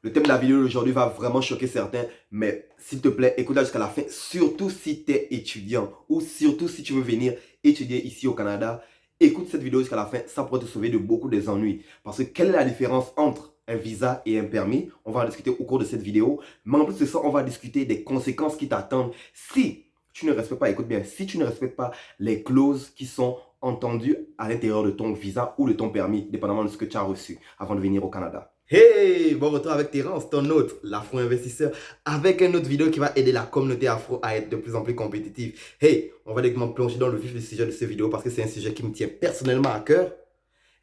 Le thème de la vidéo d'aujourd'hui va vraiment choquer certains, mais s'il te plaît, écoute-la jusqu'à la fin, surtout si tu es étudiant ou surtout si tu veux venir étudier ici au Canada. Écoute cette vidéo jusqu'à la fin, ça pourrait te sauver de beaucoup des ennuis. Parce que quelle est la différence entre un visa et un permis? On va en discuter au cours de cette vidéo. Mais en plus de ça, on va discuter des conséquences qui t'attendent si tu ne respectes pas, écoute bien, si tu ne respectes pas les clauses qui sont entendues à l'intérieur de ton visa ou de ton permis, dépendamment de ce que tu as reçu avant de venir au Canada. Hey, bon retour avec Terence, ton hôte, l'afro-investisseur, avec une autre vidéo qui va aider la communauté afro à être de plus en plus compétitive. Hey, on va directement plonger dans le vif du sujet de cette vidéo parce que c'est un sujet qui me tient personnellement à cœur.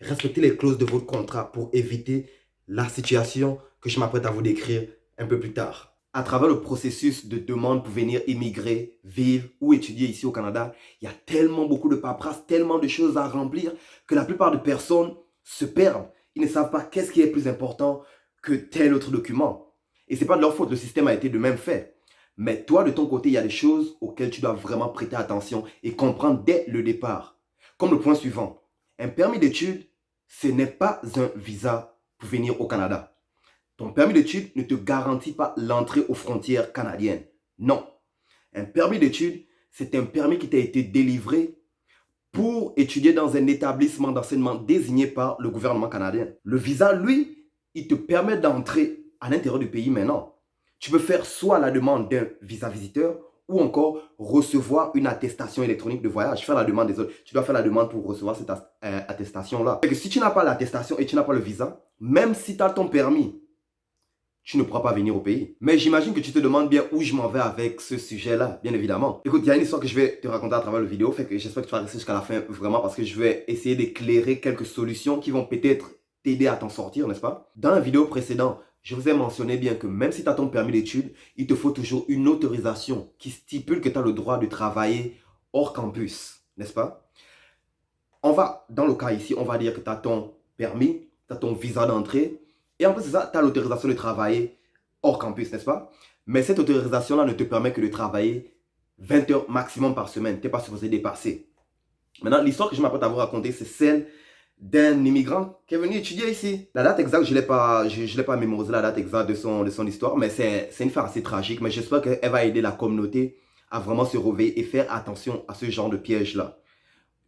Respectez les clauses de votre contrat pour éviter la situation que je m'apprête à vous décrire un peu plus tard. À travers le processus de demande pour venir immigrer, vivre ou étudier ici au Canada, il y a tellement beaucoup de paperasse, tellement de choses à remplir que la plupart des personnes se perdent. Ils ne savent pas qu'est-ce qui est plus important que tel autre document. Et ce n'est pas de leur faute, le système a été de même fait. Mais toi, de ton côté, il y a des choses auxquelles tu dois vraiment prêter attention et comprendre dès le départ. Comme le point suivant, un permis d'études, ce n'est pas un visa pour venir au Canada. Ton permis d'études ne te garantit pas l'entrée aux frontières canadiennes. Non. Un permis d'études, c'est un permis qui t'a été délivré pour étudier dans un établissement d'enseignement désigné par le gouvernement canadien. Le visa, lui, il te permet d'entrer à l'intérieur du pays maintenant. Tu peux faire soit la demande d'un visa visiteur ou encore recevoir une attestation électronique de voyage. Faire la demande des autres. Tu dois faire la demande pour recevoir cette attestation-là. Si tu n'as pas l'attestation et tu n'as pas le visa, même si tu as ton permis, tu ne pourras pas venir au pays. Mais j'imagine que tu te demandes bien où je m'en vais avec ce sujet-là, bien évidemment. Écoute, il y a une histoire que je vais te raconter à travers la vidéo, fait que j'espère que tu vas rester jusqu'à la fin, vraiment, parce que je vais essayer d'éclairer quelques solutions qui vont peut-être t'aider à t'en sortir, n'est-ce pas? Dans la vidéo précédente, je vous ai mentionné bien que même si tu as ton permis d'études, il te faut toujours une autorisation qui stipule que tu as le droit de travailler hors campus, n'est-ce pas? Dans le cas ici, on va dire que tu as ton permis, tu as ton visa d'entrée, et en plus de ça, tu as l'autorisation de travailler hors campus, n'est-ce pas? Mais cette autorisation-là ne te permet que de travailler 20 heures maximum par semaine. Tu n'es pas supposé dépasser. Maintenant, l'histoire que je m'apprête à vous raconter, c'est celle d'un immigrant qui est venu étudier ici. La date exacte, je ne l'ai pas mémorisé, la date exacte de son histoire, mais c'est une fin assez tragique. Mais j'espère qu'elle va aider la communauté à vraiment se réveiller et faire attention à ce genre de piège-là.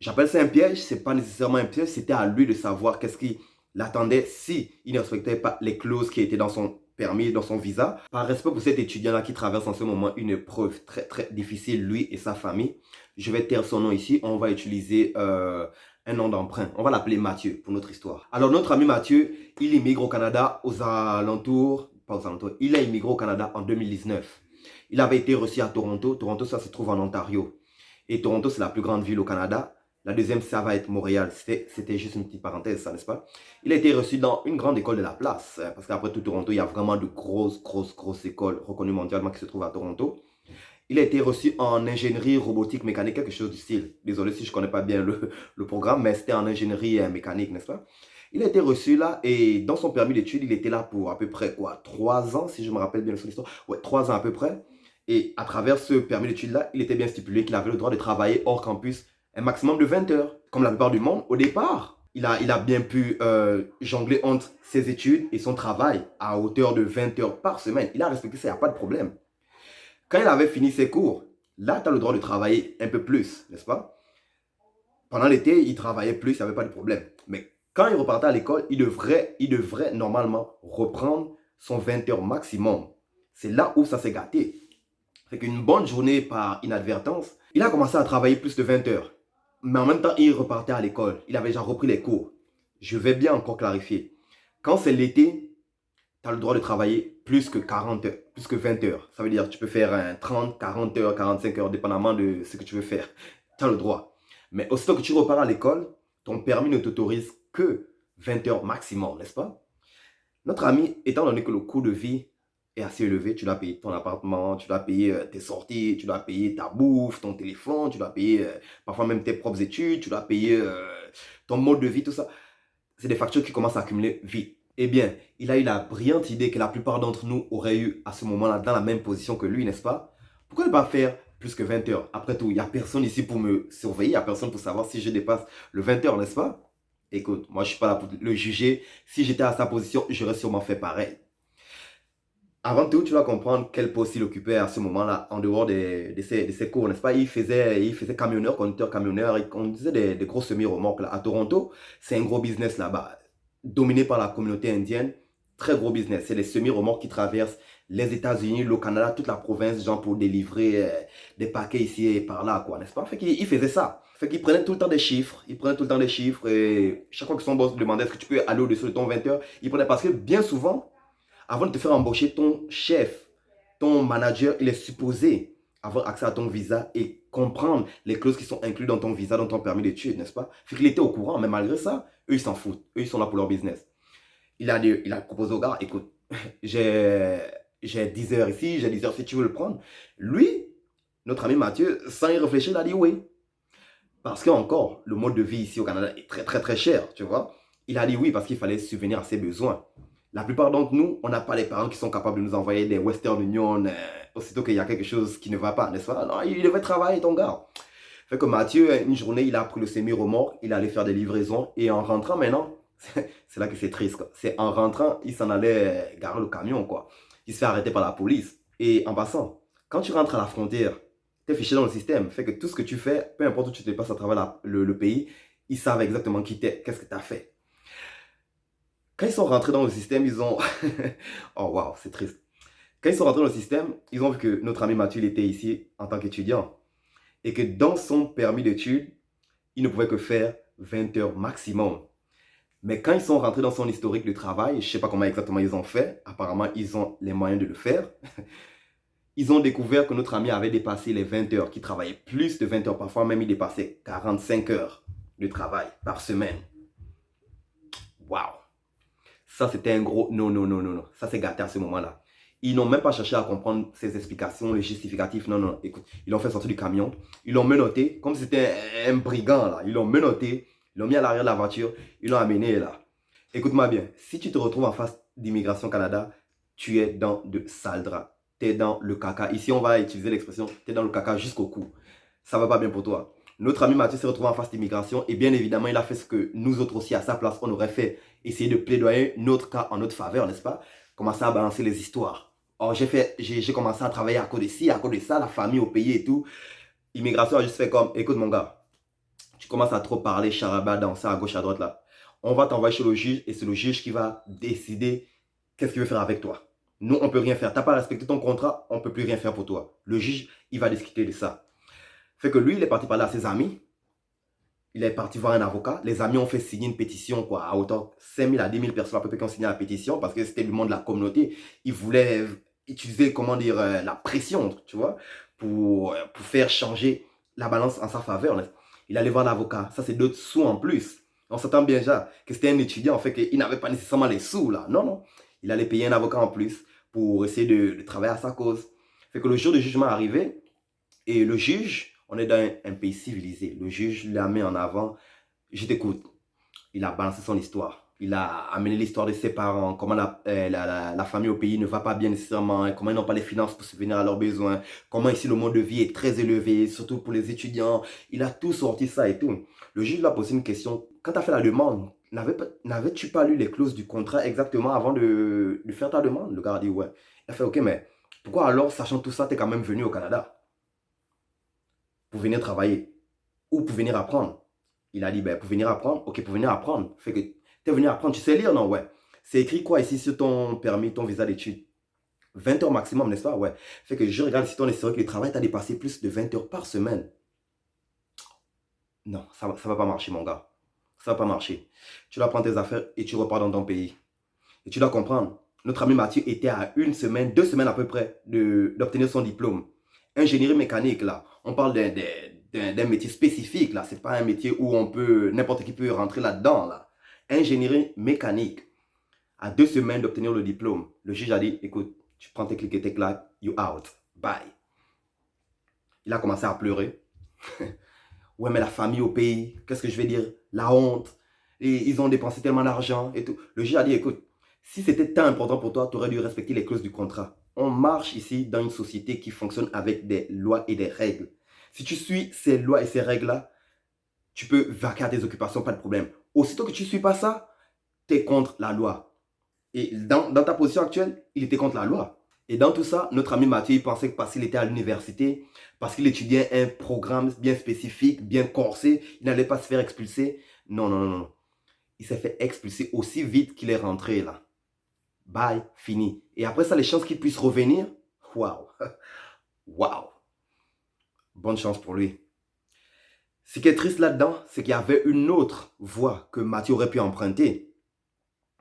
J'appelle ça un piège, ce n'est pas nécessairement un piège, c'était à lui de savoir qu'est-ce qui l'attendait si il ne respectait pas les clauses qui étaient dans son permis, dans son visa. Par respect pour cet étudiant-là qui traverse en ce moment une épreuve très très difficile, lui et sa famille, je vais taire son nom ici, on va utiliser un nom d'emprunt. On va l'appeler Mathieu pour notre histoire. Alors notre ami Mathieu, il immigre au Canada aux alentours, pas aux alentours, il a immigré au Canada en 2019. Il avait été reçu à Toronto. Toronto, ça se trouve en Ontario. Et Toronto, c'est la plus grande ville au Canada. La deuxième, ça va être Montréal. C'était juste une petite parenthèse, ça, n'est-ce pas? Il a été reçu dans une grande école de la place. Parce qu'après tout Toronto, il y a vraiment de grosses écoles reconnues mondialement qui se trouvent à Toronto. Il a été reçu en ingénierie robotique mécanique, quelque chose du style. Désolé si je ne connais pas bien le programme, mais c'était en ingénierie mécanique, n'est-ce pas? Il a été reçu là et dans son permis d'études, il était là pour à peu près quoi, 3 ans, si je me rappelle bien son histoire. Ouais, 3 ans à peu près. Et à travers ce permis d'études là, il était bien stipulé qu'il avait le droit de travailler hors campus un maximum de 20 heures. Comme la plupart du monde, au départ, il a bien pu jongler entre ses études et son travail à hauteur de 20 heures par semaine. Il a respecté ça, il n'y a pas de problème. Quand il avait fini ses cours, là, tu as le droit de travailler un peu plus, n'est-ce pas? Pendant l'été, il travaillait plus, il n'y avait pas de problème. Mais quand il repartait à l'école, il devrait normalement reprendre son 20 heures maximum. C'est là où ça s'est gâté. Fait qu'une bonne journée par inadvertance, il a commencé à travailler plus de 20 heures. Mais en même temps, il repartait à l'école. Il avait déjà repris les cours. Je vais bien encore clarifier. Quand c'est l'été, tu as le droit de travailler plus que 40 heures, plus que 20 heures. Ça veut dire que tu peux faire un 30, 40 heures, 45 heures, dépendamment de ce que tu veux faire. Tu as le droit. Mais aussitôt que tu repars à l'école, ton permis ne t'autorise que 20 heures maximum, n'est-ce pas? Notre ami, étant donné que le coût de vie est assez élevé, tu dois payer ton appartement, tu dois payer tes sorties, tu dois payer ta bouffe, ton téléphone, tu dois payer parfois même tes propres études, tu dois payer ton mode de vie, tout ça. C'est des factures qui commencent à accumuler vite. Eh bien, il a eu la brillante idée que la plupart d'entre nous auraient eu à ce moment-là dans la même position que lui, n'est-ce pas? Pourquoi ne pas faire plus que 20 heures? Après tout, il n'y a personne ici pour me surveiller, il n'y a personne pour savoir si je dépasse le 20 heures, n'est-ce pas? Écoute, moi je ne suis pas là pour le juger. Si j'étais à sa position, j'aurais sûrement fait pareil. Avant tout, tu dois comprendre quel poste il occupait à ce moment-là, en dehors de ses cours, n'est-ce pas? Il faisait camionneur, conducteur camionneur, il conduisait des gros semi-remorques là. À Toronto, c'est un gros business là-bas, dominé par la communauté indienne. Très gros business. C'est les semi-remorques qui traversent les États-Unis, le Canada, toute la province, genre pour délivrer des paquets ici et par là, quoi, n'est-ce pas? Fait qu'il il faisait ça. Fait qu'il prenait tout le temps des chiffres. Il prenait tout le temps des chiffres et chaque fois que son boss lui demandait est-ce que tu peux aller au-dessus de ton 20 heures, il prenait parce que bien souvent, avant de te faire embaucher, ton chef, ton manager, il est supposé avoir accès à ton visa et comprendre les clauses qui sont incluses dans ton visa, dans ton permis d'études, n'est-ce pas? Fait qu'il était au courant, mais malgré ça, eux, ils s'en foutent. Eux, ils sont là pour leur business. Il a proposé au gars, écoute, j'ai, j'ai 10 heures ici, j'ai 10 heures si tu veux le prendre. Lui, notre ami Mathieu, sans y réfléchir, il a dit oui. Parce que encore, le mode de vie ici au Canada est très très très cher, tu vois. Il a dit oui parce qu'il fallait subvenir à ses besoins. La plupart d'entre nous, on n'a pas les parents qui sont capables de nous envoyer des Western Union aussitôt qu'il y a quelque chose qui ne va pas, n'est-ce pas? Non, il devait travailler, ton gars. Fait que Mathieu, une journée, il a pris le semi-remorque, il allait faire des livraisons et en rentrant maintenant, c'est là que c'est triste, quoi. C'est en rentrant, il s'en allait garer le camion, quoi. Il se fait arrêter par la police. Et en passant, quand tu rentres à la frontière, tu es fiché dans le système. Fait que tout ce que tu fais, peu importe où tu te passes à travers le pays, ils savent exactement qui t'es, qu'est-ce que tu as fait. Quand ils sont rentrés dans le système, ils ont... oh waouh, c'est triste. Quand ils sont rentrés dans le système, ils ont vu que notre ami Mathieu, il était ici en tant qu'étudiant. Et que dans son permis d'études, il ne pouvait que faire 20 heures maximum. Mais quand ils sont rentrés dans son historique de travail, je ne sais pas comment exactement ils ont fait, apparemment ils ont les moyens de le faire, ils ont découvert que notre ami avait dépassé les 20 heures, qu'il travaillait plus de 20 heures, parfois même il dépassait 45 heures de travail par semaine. Waouh! Ça, c'était un gros non, non, non, non, non. Ça, c'est gâté à ce moment-là. Ils n'ont même pas cherché à comprendre ses explications, les justificatifs. Non, non, écoute, ils l'ont fait sortir du camion. Ils l'ont menotté, comme si c'était un brigand, là. Ils l'ont menotté, ils l'ont mis à l'arrière de la voiture, ils l'ont amené, là. Écoute-moi bien, si tu te retrouves en face d'Immigration Canada, tu es dans de sales draps. Tu es dans le caca. Ici, on va utiliser l'expression, tu es dans le caca jusqu'au cou. Ça va pas bien pour toi. Notre ami Mathieu s'est retrouvé en face d'immigration et bien évidemment, il a fait ce que nous autres aussi à sa place, on aurait fait. Essayer de plaidoyer notre cas en notre faveur, n'est-ce pas? Commencer à balancer les histoires. Or, j'ai commencé à travailler à cause de ci, à cause de ça, la famille au pays et tout. Immigration a juste fait comme, écoute mon gars, tu commences à trop parler, charabia, danser à gauche, à droite là. On va t'envoyer chez le juge et c'est le juge qui va décider qu'est-ce qu'il veut faire avec toi. Nous, on ne peut rien faire. Tu n'as pas respecté ton contrat, on ne peut plus rien faire pour toi. Le juge, il va discuter de ça. Fait que lui, il est parti parler à ses amis. Il est parti voir un avocat. Les amis ont fait signer une pétition, quoi, à hauteur 5 000 à 10 000 personnes à peu près qui ont signé la pétition parce que c'était le monde de la communauté. Ils voulaient utiliser, comment dire, la pression, tu vois, pour faire changer la balance en sa faveur. Il allait voir l'avocat. Ça, c'est d'autres sous en plus. On s'entend bien déjà que c'était un étudiant, en fait, qu'il n'avait pas nécessairement les sous, là. Non, non. Il allait payer un avocat en plus pour essayer de travailler à sa cause. Fait que le jour du jugement est arrivé et le juge, on est dans un pays civilisé. Le juge l'a mis en avant. Je t'écoute. Il a balancé son histoire. Il a amené l'histoire de ses parents, comment la famille au pays ne va pas bien nécessairement, hein, comment ils n'ont pas les finances pour subvenir à leurs besoins, comment ici le mode de vie est très élevé, surtout pour les étudiants. Il a tout sorti ça et tout. Le juge lui a posé une question. Quand tu as fait la demande, n'avais-tu pas lu les clauses du contrat exactement avant de faire ta demande? Le gars a dit ouais. Il a fait ok, mais pourquoi alors, sachant tout ça, tu es quand même venu au Canada pour venir travailler ou pour venir apprendre? Il a dit, ben, pour venir apprendre, ok, pour venir apprendre. Fait que tu es venu apprendre, tu sais lire, non? Ouais. C'est écrit quoi ici sur ton permis, ton visa d'études? 20 heures maximum, n'est-ce pas? Ouais. Fait que je regarde si ton historique de travail, tu as dépassé plus de 20 heures par semaine. Non, ça ne va pas marcher, mon gars. Ça va pas marcher. Tu dois prendre tes affaires et tu repars dans ton pays. Et tu dois comprendre, notre ami Mathieu était à 1 semaine, 2 semaines à peu près d'obtenir son diplôme. Ingénierie mécanique, là. On parle d'un métier spécifique, là. C'est pas un métier où n'importe qui peut rentrer là-dedans, là. Ingénierie mécanique. À 2 semaines d'obtenir le diplôme, le juge a dit, écoute, tu prends tes clics et tes claques, you out. Bye. Il a commencé à pleurer. Ouais, mais la famille au pays, qu'est-ce que je vais dire? La honte. Et ils ont dépensé tellement d'argent et tout. Le juge a dit, écoute, si c'était tant important pour toi, tu aurais dû respecter les clauses du contrat. On marche ici dans une société qui fonctionne avec des lois et des règles. Si tu suis ces lois et ces règles-là, tu peux vaquer à tes occupations, pas de problème. Aussitôt que tu ne suis pas ça, tu es contre la loi. Et dans ta position actuelle, il était contre la loi. Et dans tout ça, notre ami Mathieu, il pensait que parce qu'il était à l'université, parce qu'il étudiait un programme bien spécifique, bien corsé, il n'allait pas se faire expulser. Non, non, non, non. Il s'est fait expulser aussi vite qu'il est rentré là. Bye, fini. Et après ça, les chances qu'il puisse revenir, waouh, waouh. Bonne chance pour lui. Ce qui est triste là-dedans, c'est qu'il y avait une autre voie que Mathieu aurait pu emprunter,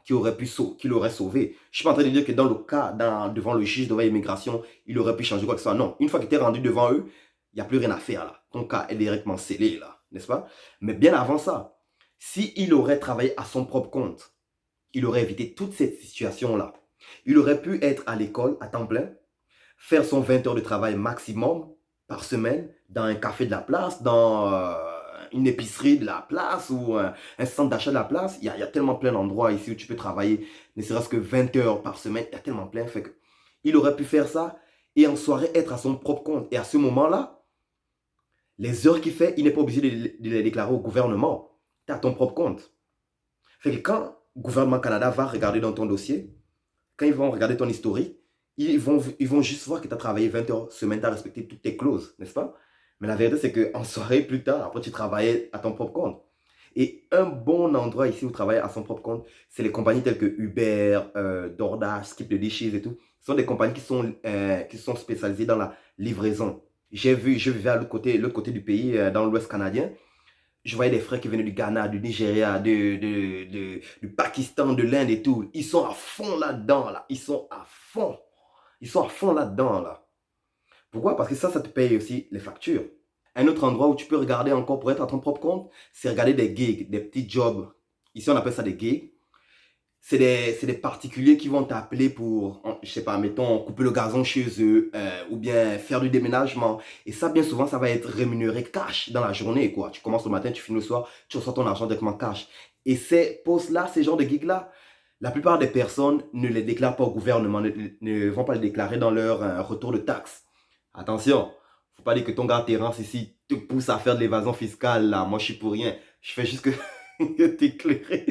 qui l'aurait sauvé. Je ne suis pas en train de dire que dans le cas, devant le juge, devant l'immigration, il aurait pu changer quoi que ce soit. Non, une fois qu'il était rendu devant eux, il n'y a plus rien à faire là. Ton cas est directement scellé là, n'est-ce pas? Mais bien avant ça, s'il aurait travaillé à son propre compte, il aurait évité toute cette situation-là. Il aurait pu être à l'école à temps plein, faire son 20 heures de travail maximum par semaine dans un café de la place, dans une épicerie de la place ou un centre d'achat de la place. Il y a tellement plein d'endroits ici où tu peux travailler, ne serait-ce que 20 heures par semaine. Il y a tellement plein. Fait que il aurait pu faire ça et en soirée être à son propre compte. Et à ce moment-là, les heures qu'il fait, il n'est pas obligé de les déclarer au gouvernement. Tu es à ton propre compte. Fait que quand le gouvernement Canada va regarder dans ton dossier, quand ils vont regarder ton historique, ils vont juste voir que tu as travaillé 20 heures semaine, tu as respecté toutes tes clauses, n'est-ce pas? Mais la vérité, c'est qu'en soirée, plus tard, après, tu travaillais à ton propre compte. Et un bon endroit ici où travailler à son propre compte, c'est les compagnies telles que Uber, DoorDash, Skip the Dishes et tout. Ce sont des compagnies qui sont spécialisées dans la livraison. Je vivais à l'autre côté du pays, dans l'Ouest canadien. Je voyais des frères qui venaient du Ghana, du Nigeria, du Pakistan, de l'Inde et tout. Ils sont à fond là-dedans, là. Ils sont à fond. Ils sont à fond là-dedans, là. Pourquoi? Parce que ça te paye aussi les factures. Un autre endroit où tu peux regarder encore pour être à ton propre compte, c'est regarder des gigs, des petits jobs. Ici, on appelle ça des gigs. C'est des particuliers qui vont t'appeler pour, je sais pas, mettons, couper le gazon chez eux ou bien faire du déménagement. Et ça, bien souvent, ça va être rémunéré cash dans la journée, quoi. Tu commences le matin, tu finis le soir, tu reçois ton argent directement cash. Et ces postes-là, ces genres de gigs-là, la plupart des personnes ne les déclarent pas au gouvernement, ne vont pas les déclarer dans leur retour de taxes. Attention, faut pas dire que ton gars Terence ici te pousse à faire de l'évasion fiscale, là. Moi, je suis pour rien. Je fais juste que t'éclairer.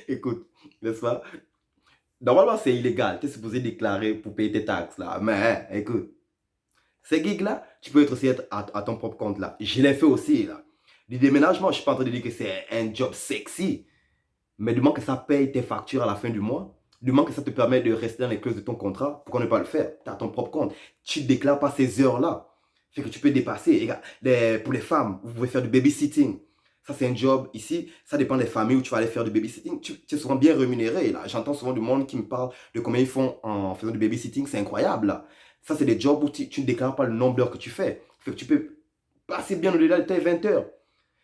Écoute, n'est-ce pas? Normalement, c'est illégal. Tu es supposé déclarer pour payer tes taxes, là. Mais, écoute, ces gigs-là, tu peux être aussi être à ton propre compte, là. Je l'ai fait aussi, là. Du déménagement, je ne suis pas en train de dire que c'est un job sexy. Mais du moment que ça paye tes factures à la fin du mois, du moment que ça te permet de rester dans les clauses de ton contrat, pourquoi ne pas le faire? Tu as ton propre compte. Tu ne déclares pas ces heures-là. Fait que tu peux dépasser. Et regarde, pour les femmes, vous pouvez faire du babysitting. Ça, c'est un job ici. Ça dépend des familles où tu vas aller faire du babysitting. Tu es souvent bien rémunéré. Là. J'entends souvent du monde qui me parle de combien ils font en faisant du babysitting. C'est incroyable. Là. Ça, c'est des jobs où tu ne déclares pas le nombre d'heures que tu fais. Fait que tu peux passer bien au-delà de tes 20 heures.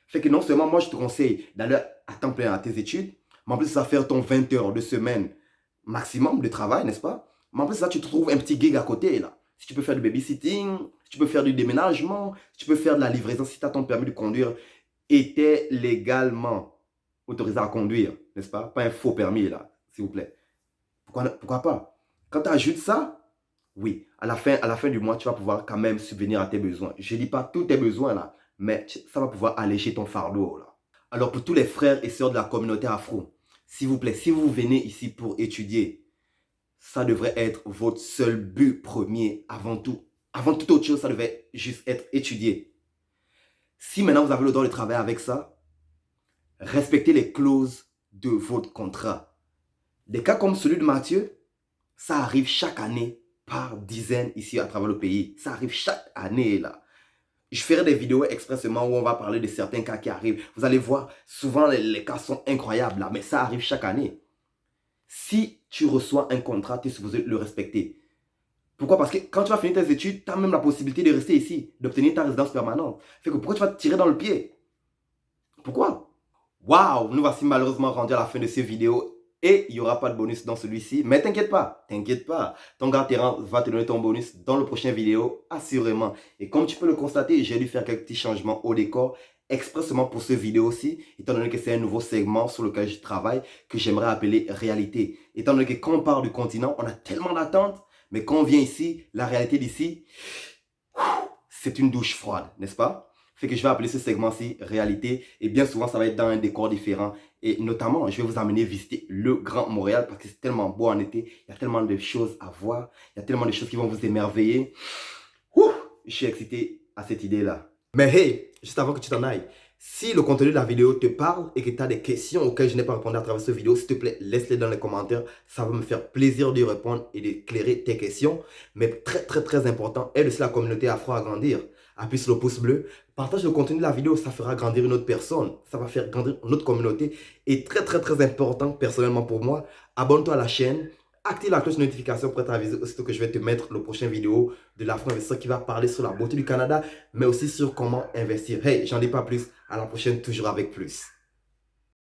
Fait que non seulement moi, je te conseille d'aller à temps plein à tes études, mais en plus, ça va faire ton 20 heures de semaine maximum de travail, n'est-ce pas? Mais en plus, là, tu te trouves un petit gig à côté, là. Si tu peux faire du babysitting, si tu peux faire du déménagement, si tu peux faire de la livraison, si tu as ton permis de conduire et tu es légalement autorisé à conduire, n'est-ce pas? Pas un faux permis, là, s'il vous plaît. Pourquoi pas? Quand tu ajoutes ça, oui, à la fin du mois, tu vas pouvoir quand même subvenir à tes besoins. Je ne dis pas tous tes besoins, là, mais ça va pouvoir alléger ton fardeau, là. Alors, pour tous les frères et sœurs de la communauté afro, s'il vous plaît, si vous venez ici pour étudier, ça devrait être votre seul but premier avant tout. Avant toute autre chose, ça devait juste être étudier. Si maintenant vous avez le droit de travailler avec ça, respectez les clauses de votre contrat. Des cas comme celui de Mathieu, ça arrive chaque année par dizaines ici à travers le pays. Ça arrive chaque année là. Je ferai des vidéos expressément où on va parler de certains cas qui arrivent. Vous allez voir, souvent les cas sont incroyables là, mais ça arrive chaque année. Si tu reçois un contrat, tu es supposé le respecter. Pourquoi? Parce que quand tu vas finir tes études, tu as même la possibilité de rester ici, d'obtenir ta résidence permanente. Fait que pourquoi tu vas te tirer dans le pied? Pourquoi? Waouh! Nous voici malheureusement rendus à la fin de cette vidéo. Et il n'y aura pas de bonus dans celui-ci. Mais t'inquiète pas, t'inquiète pas. Ton gars Terence va te donner ton bonus dans le prochain vidéo, assurément. Et comme tu peux le constater, j'ai dû faire quelques petits changements au décor expressément pour cette vidéo aussi, étant donné que c'est un nouveau segment sur lequel je travaille, que j'aimerais appeler réalité. Étant donné que quand on part du continent, on a tellement d'attentes, mais quand on vient ici, la réalité d'ici, c'est une douche froide, n'est-ce pas? Fait que je vais appeler ce segment-ci réalité. Et bien souvent, ça va être dans un décor différent. Et notamment, je vais vous amener visiter le Grand Montréal parce que c'est tellement beau en été. Il y a tellement de choses à voir. Il y a tellement de choses qui vont vous émerveiller. Ouh, je suis excité à cette idée-là. Mais hey, juste avant que tu t'en ailles, si le contenu de la vidéo te parle et que tu as des questions auxquelles je n'ai pas répondu à travers cette vidéo, s'il te plaît, laisse-les dans les commentaires. Ça va me faire plaisir d'y répondre et d'éclairer tes questions. Mais très important, aide aussi la communauté afro à grandir. Appuie sur le pouce bleu, partage le contenu de la vidéo, ça fera grandir une autre personne. Ça va faire grandir notre communauté. Et très important, personnellement pour moi, abonne-toi à la chaîne. Active la cloche de notification pour être avisé aussitôt que je vais te mettre le prochain vidéo de l'Afro-Investisseur qui va parler sur la beauté du Canada, mais aussi sur comment investir. Hey, j'en dis pas plus. À la prochaine, toujours avec plus.